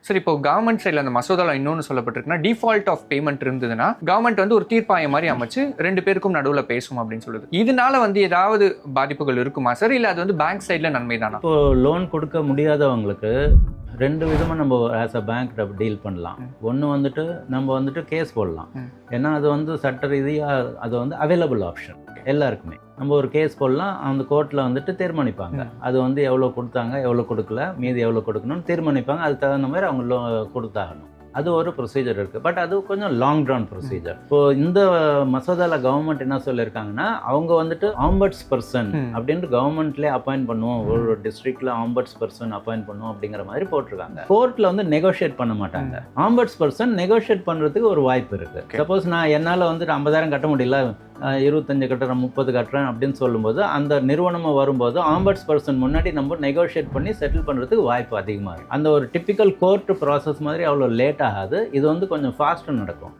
சரி, இப்போ கவர்மெண்ட் சைடில் அந்த மசோதாவில் இன்னொன்று சொல்லப்பட்டிருக்குன்னா, டிஃபால்ட் ஆஃப் பேமெண்ட் இருந்ததுன்னா கவர்மெண்ட் வந்து ஒரு தீர்ப்பாயம் மாதிரி அமைச்சு 2 பேருக்கும் நடுவில் பேசும் அப்படின்னு சொல்லுது. இதனால வந்து ஏதாவது பாதிப்புகள் இருக்குமா சார், இல்லை அது வந்து பேங்க் சைடில் நன்மை தானா? இப்போ லோன் கொடுக்க முடியாதவங்களுக்கு 2 விதமாக நம்ம ஆஸ் அ பேங்க் டீல் பண்ணலாம். ஒன்று வந்துட்டு நம்ம வந்துட்டு கேஸ் போடலாம். ஏன்னா அது வந்து சட்ட ரீதியாக அது வந்து அவைலபிள் ஆப்ஷன் எல்லாருக்குமே. நம்ம ஒரு கேஸ் போடலாம், அந்த கோர்ட்டில் வந்துட்டு தீர்மானிப்பாங்க. அது வந்து எவ்வளோ கொடுத்தாங்க, எவ்வளோ கொடுக்கல, மீதி எவ்வளோ கொடுக்கணும்னு தீர்மானிப்பாங்க. அதுக்கு தகுந்த மாதிரி அவங்க கொடுத்தாகணும். அது ஒரு ப்ரொசீஜர் இருக்குது. பட் அது கொஞ்சம் லாங் ரன் ப்ரொசீஜர். இப்போது இந்த மசோதாவில் கவர்மெண்ட் என்ன சொல்லியிருக்காங்கன்னா, அவங்க வந்துட்டு ஆம்பட்ஸ் பர்சன் அப்படின்ட்டு கவர்மெண்ட்லேயே அப்பாயிண்ட் பண்ணுவோம், ஒரு டிஸ்ட்ரிக்டில் ஆம்பட்ஸ் பர்சன் அப்பாயிண்ட் பண்ணுவோம் அப்படிங்கிற மாதிரி போட்டிருக்காங்க. கோர்ட்டில் வந்து நெகோஷியேட் பண்ண மாட்டாங்க. ஆம்பட்ஸ் பர்சன் நெகோஷியேட் பண்ணுறதுக்கு ஒரு வாய்ப்பு இருக்குது. சப்போஸ் நான் என்னால் வந்துட்டு 50,000 கட்ட முடியல, 25 கட்டுறேன், 30 கட்டுறேன் அப்படின்னு சொல்லும்போது அந்த நிறுவனமாக வரும்போது ஆம்பட்ஸ் பர்சன் முன்னாடி நம்ம நெகோஷியேட் பண்ணி செட்டில் பண்ணுறதுக்கு வாய்ப்பு அதிகமாக இருக்குது. அந்த ஒரு டிப்பிக்கல் கோர்ட் ப்ராசஸ் மாதிரி அவ்வளோ லேட் ஆகாது. இது வந்து கொஞ்சம் ஃபாஸ்ட்டாக நடக்கும்.